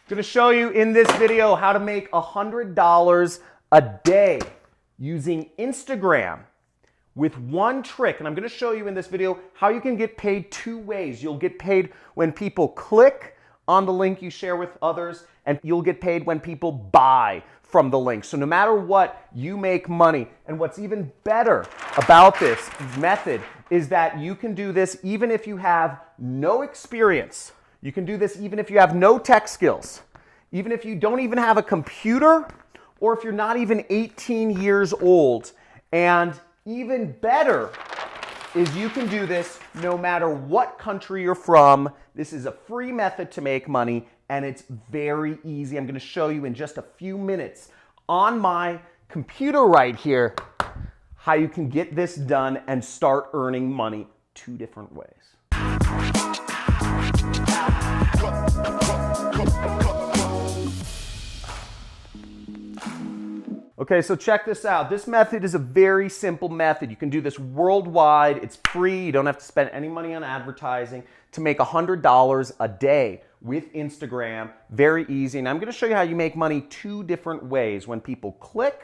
I'm going to show you in this video how to make $100 a day using Instagram with one trick. And I'm going to show you in this video how you can get paid two ways. You'll get paid when people click on the link you share with others, and you'll get paid when people buy from the link. So no matter what, you make money. And what's even better about this method is that you can do this even if you have no experience. You can do this even if you have no tech skills, even if you don't even have a computer, or if you're not even 18 years old. And even better is you can do this no matter what country you're from. This is a free method to make money, and it's very easy. I'm going to show you in just a few minutes on my computer right here how you can get this done and start earning money two different ways. Okay, so check this out. This method is a very simple method. You can do this worldwide. It's free. You don't have to spend any money on advertising to make $100 a day with Instagram. Very easy. And I'm going to show you how you make money two different ways: when people click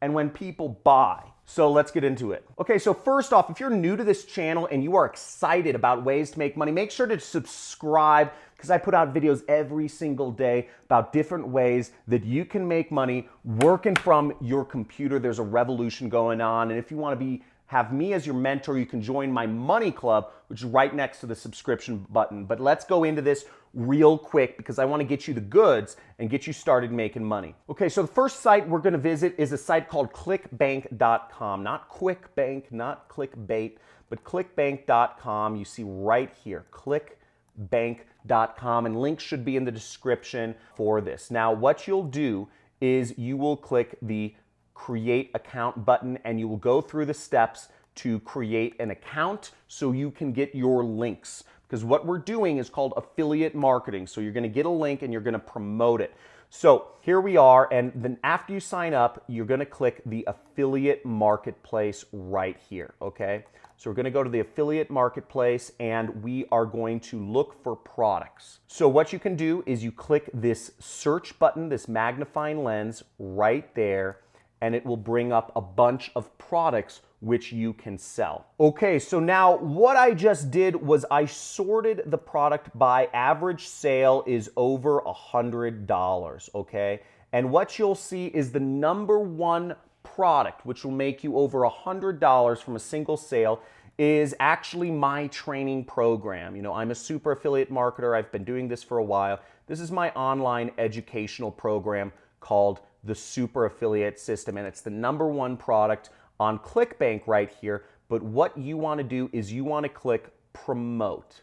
and when people buy. So let's get into it. Okay, so first off, if you're new to this channel and you are excited about ways to make money, make sure to subscribe, because I put out videos every single day about different ways that you can make money working from your computer. There's a revolution going on. And if you want to have me as your mentor, you can join my money club, which is right next to the subscription button. But let's go into this real quick because I want to get you the goods and get you started making money. Okay, so the first site we're going to visit is a site called clickbank.com. Not QuickBank, not clickbait, but clickbank.com. You see right here, clickbank.com, and links should be in the description for this. Now, what you'll do is you will click the create account button, and you will go through the steps to create an account so you can get your links. Because what we're doing is called affiliate marketing. So you're going to get a link and you're going to promote it. So here we are, and then after you sign up, you're going to click the affiliate marketplace right here, okay? So we're going to go to the affiliate marketplace, and we are going to look for products. So what you can do is you click this search button, this magnifying lens right there, and it will bring up a bunch of products which you can sell. Okay, so now what I just did was I sorted the product by average sale is over $100, okay? And what you'll see is the number one product, which will make you over $100 from a single sale, is actually my training program. You know, I'm a super affiliate marketer. I've been doing this for a while. This is my online educational program called the Super Affiliate System, and it's the number one product on ClickBank right here. But what you want to do is you want to click promote.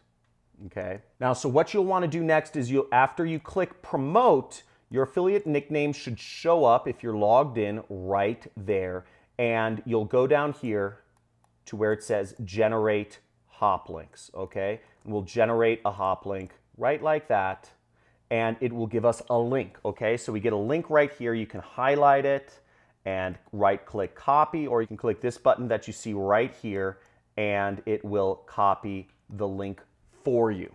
Okay. Now, so what you'll want to do next is after you click promote, your affiliate nickname should show up if you're logged in right there, and you'll go down here to where it says generate hop links. Okay, and we'll generate a hop link right like that, and it will give us a link. Okay, so we get a link right here. You can highlight it and right click copy, or you can click this button that you see right here and it will copy the link for you.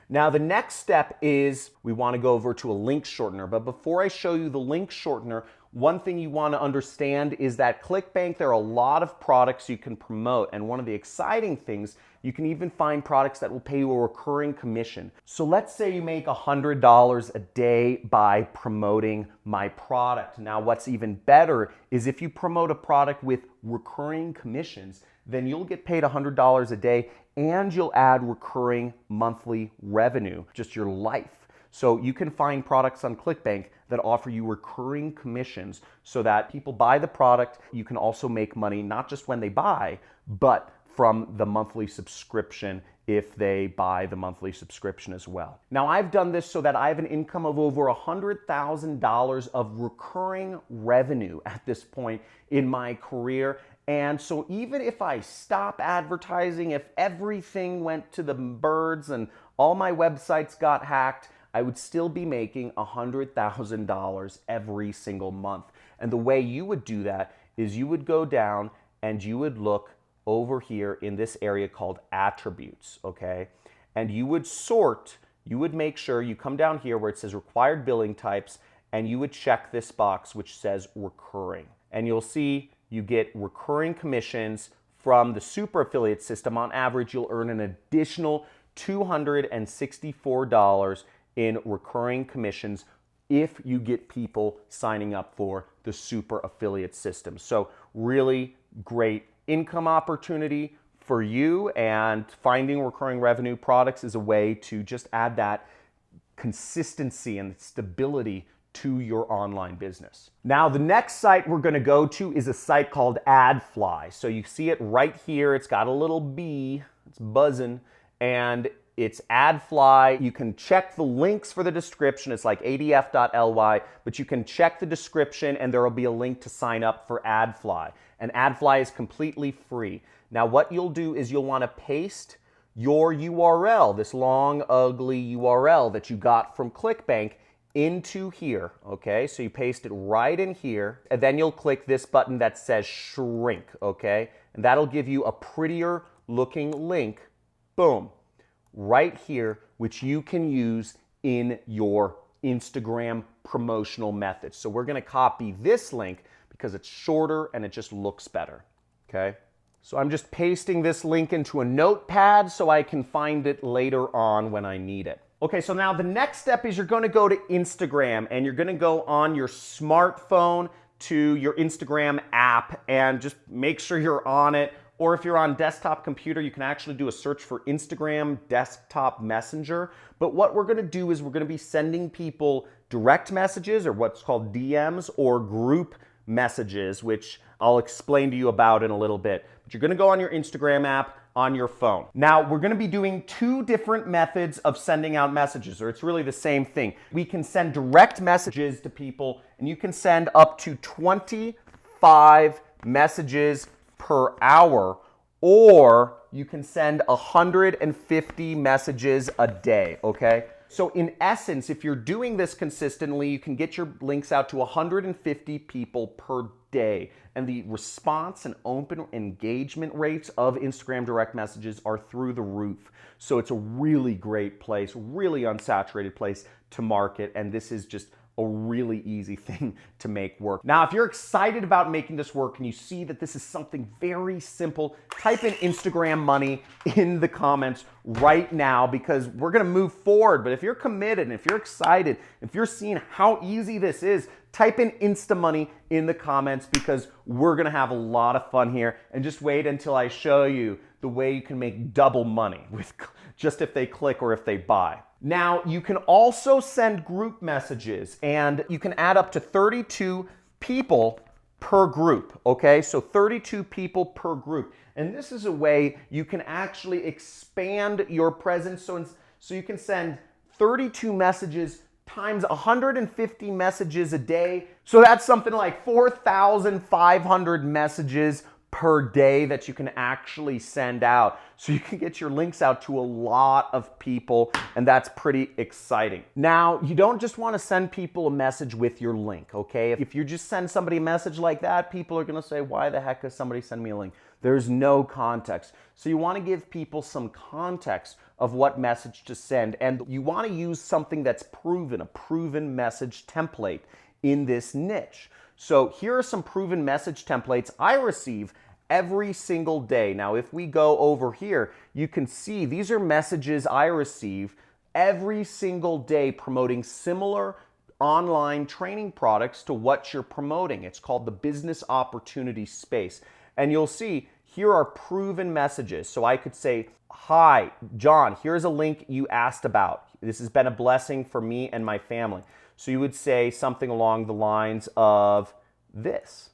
Now the next step is we want to go over to a link shortener, but before I show you the link shortener, one thing you want to understand is that ClickBank, there are a lot of products you can promote, and one of the exciting things, you can even find products that will pay you a recurring commission. So let's say you make $100 a day by promoting my product. Now what's even better is if you promote a product with recurring commissions, then you'll get paid $100 a day and you'll add recurring monthly revenue, just your life. So you can find products on ClickBank that offer you recurring commissions so that people buy the product. You can also make money not just when they buy, but from the monthly subscription if they buy the monthly subscription as well. Now I've done this so that I have an income of over $100,000 of recurring revenue at this point in my career. And so even if I stop advertising, if everything went to the birds and all my websites got hacked, I would still be making $100,000 every single month. And the way you would do that is you would go down and you would look over here in this area called attributes, okay? And you would sort you would make sure you come down here where it says required billing types, and you would check this box which says recurring. And you'll see you get recurring commissions from the super affiliate system. On average, you'll earn an additional $264 in recurring commissions if you get people signing up for the super affiliate system. So really great income opportunity for you, and finding recurring revenue products is a way to just add that consistency and stability to your online business. Now, the next site we're going to go to is a site called AddFly. So you see it right here. It's got a little bee. It's buzzing. And it's AddFly. You can check the links for the description. It's like adf.ly, but you can check the description and there will be a link to sign up for AddFly. And AddFly is completely free. Now, what you'll do is you'll want to paste your URL, this long, ugly URL that you got from Clickbank, into here, okay? So you paste it right in here, and then you'll click this button that says shrink, okay? And that'll give you a prettier looking link, boom, right here, which you can use in your Instagram promotional methods. So we're gonna copy this link because it's shorter and it just looks better, okay? So I'm just pasting this link into a notepad so I can find it later on when I need it. Okay, so now the next step is you're going to go to Instagram, and you're going to go on your smartphone to your Instagram app and just make sure you're on it. Or if you're on desktop computer, you can actually do a search for Instagram desktop messenger. But what we're going to do is we're going to be sending people direct messages, or what's called DMs, or group messages, which I'll explain to you about in a little bit. But you're going to go on your Instagram app on your phone. Now, we're going to be doing two different methods of sending out messages, or it's really the same thing. We can send direct messages to people, and you can send up to 25 messages per hour, or you can send 150 messages a day, okay? So in essence, if you're doing this consistently, you can get your links out to 150 people per day. And the response and open engagement rates of Instagram direct messages are through the roof. So it's a really great place, really unsaturated place to market. And this is just a really easy thing to make work. Now, if you're excited about making this work and you see that this is something very simple, type in Instagram money in the comments right now, because we're gonna move forward. But if you're committed and if you're excited, if you're seeing how easy this is, type in Insta money in the comments, because we're gonna have a lot of fun here. And just wait until I show you the way you can make double money with just if they click or if they buy. Now, you can also send group messages, and you can add up to 32 people per group, okay? So 32 people per group. And this is a way you can actually expand your presence. So you can send 32 messages times 150 messages a day. So that's something like 4,500 messages per day that you can actually send out. So you can get your links out to a lot of people, and that's pretty exciting. Now, you don't just want to send people a message with your link, okay? If you just send somebody a message like that, people are going to say, why the heck does somebody send me a link? There's no context. So you want to give people some context of what message to send, and you want to use something that's proven, a proven message template in this niche. So here are some proven message templates I receive every single day. Now, if we go over here, you can see these are messages I receive every single day promoting similar online training products to what you're promoting. It's called the business opportunity space. And you'll see here are proven messages. So I could say, hi, John, here's a link you asked about. This has been a blessing for me and my family. So you would say something along the lines of this.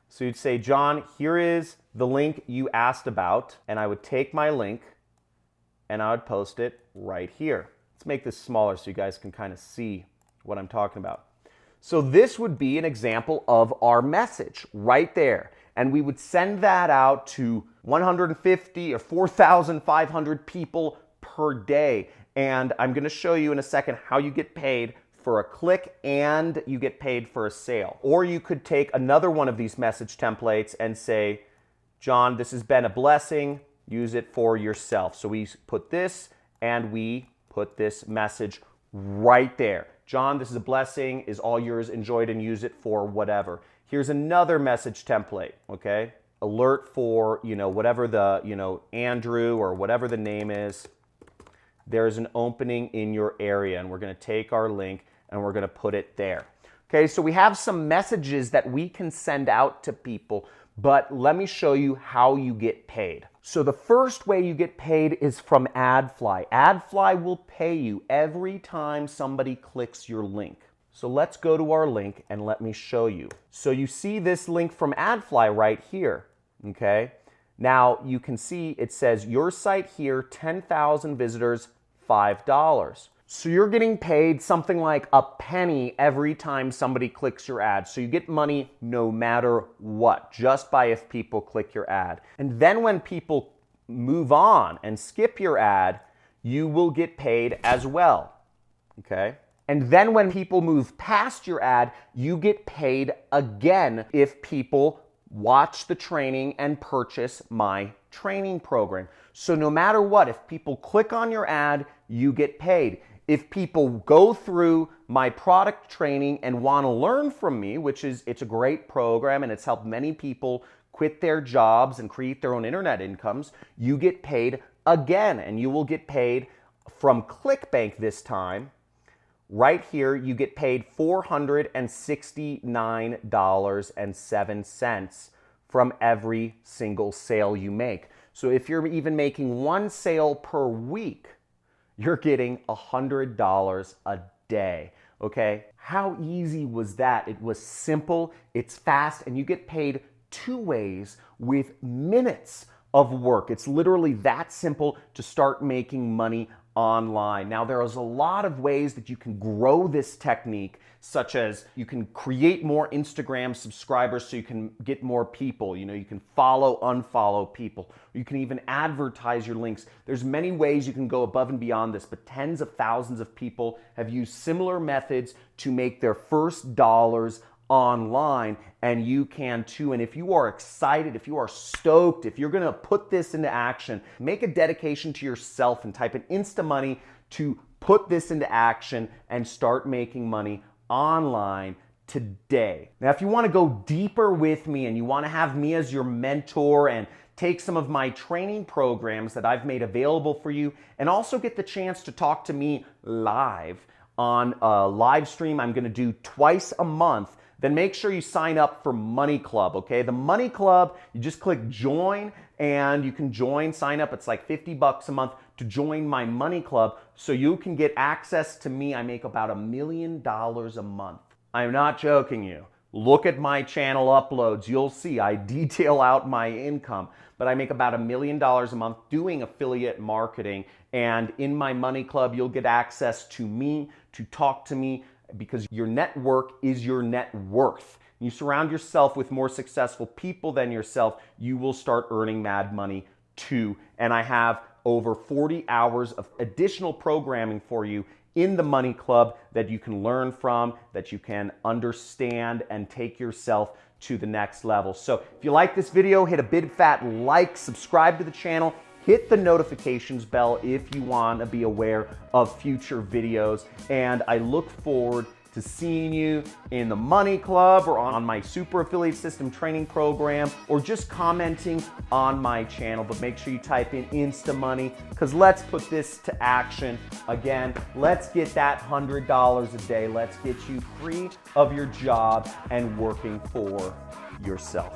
So you'd say, John, here is the link you asked about, and I would take my link and I would post it right here. Let's make this smaller so you guys can kind of see what I'm talking about. So this would be an example of our message right there. And we would send that out to 150 or 4,500 people per day. And I'm going to show you in a second how you get paid for a click and you get paid for a sale. Or you could take another one of these message templates and say, John, this has been a blessing. Use it for yourself. So we put this and we put this message right there. John, this is a blessing, is all yours, enjoy it and use it for whatever. Here's another message template, okay? Alert for, whatever the, Andrew or whatever the name is. There's an opening in your area, and we're going to take our link and we're going to put it there. Okay, so we have some messages that we can send out to people, but let me show you how you get paid. So the first way you get paid is from AddFly. AddFly will pay you every time somebody clicks your link. So let's go to our link and let me show you. So you see this link from AddFly right here, okay? Now you can see it says your site here, 10,000 visitors, $5. So you're getting paid something like a penny every time somebody clicks your ad. So you get money no matter what, just by if people click your ad. And then when people move on and skip your ad, you will get paid as well, okay? And then when people move past your ad, you get paid again if people watch the training and purchase my training program. So no matter what, if people click on your ad, you get paid. If people go through my product training and want to learn from me, it's a great program and it's helped many people quit their jobs and create their own internet incomes, you get paid again, and you will get paid from Clickbank this time. Right here, you get paid $469.07 from every single sale you make. So if you're even making one sale per week, you're getting $100 a day, okay? How easy was that? It was simple, it's fast, and you get paid 2 ways with minutes of work. It's literally that simple to start making money online. Now, there is a lot of ways that you can grow this technique, such as you can create more Instagram subscribers so you can get more people. You can follow, unfollow people. You can even advertise your links. There's many ways you can go above and beyond this, but tens of thousands of people have used similar methods to make their first dollars online, and you can too. And if you are excited, if you are stoked, if you're gonna put this into action, make a dedication to yourself and type in Insta Money to put this into action and start making money online today. Now, if you wanna go deeper with me and you wanna have me as your mentor and take some of my training programs that I've made available for you and also get the chance to talk to me live on a live stream I'm gonna do twice a month, then make sure you sign up for Money Club, okay? The Money Club, you just click join and you can sign up. It's like $50 a month to join my Money Club so you can get access to me. I make about $1 million a month. I'm not joking you. Look at my channel uploads. You'll see I detail out my income, but I make about $1 million a month doing affiliate marketing. And in my Money Club, you'll get access to me, to talk to me, because your network is your net worth. You surround yourself with more successful people than yourself, you will start earning mad money too. And I have over 40 hours of additional programming for you in the Money Club that you can learn from, that you can understand and take yourself to the next level. So if you like this video, hit a big fat like, subscribe to the channel, hit the notifications bell if you want to be aware of future videos. And I look forward to seeing you in the Money Club or on my Super Affiliate System training program or just commenting on my channel. But make sure you type in Insta Money, because let's put this to action. Again, let's get that $100 a day. Let's get you free of your job and working for yourself.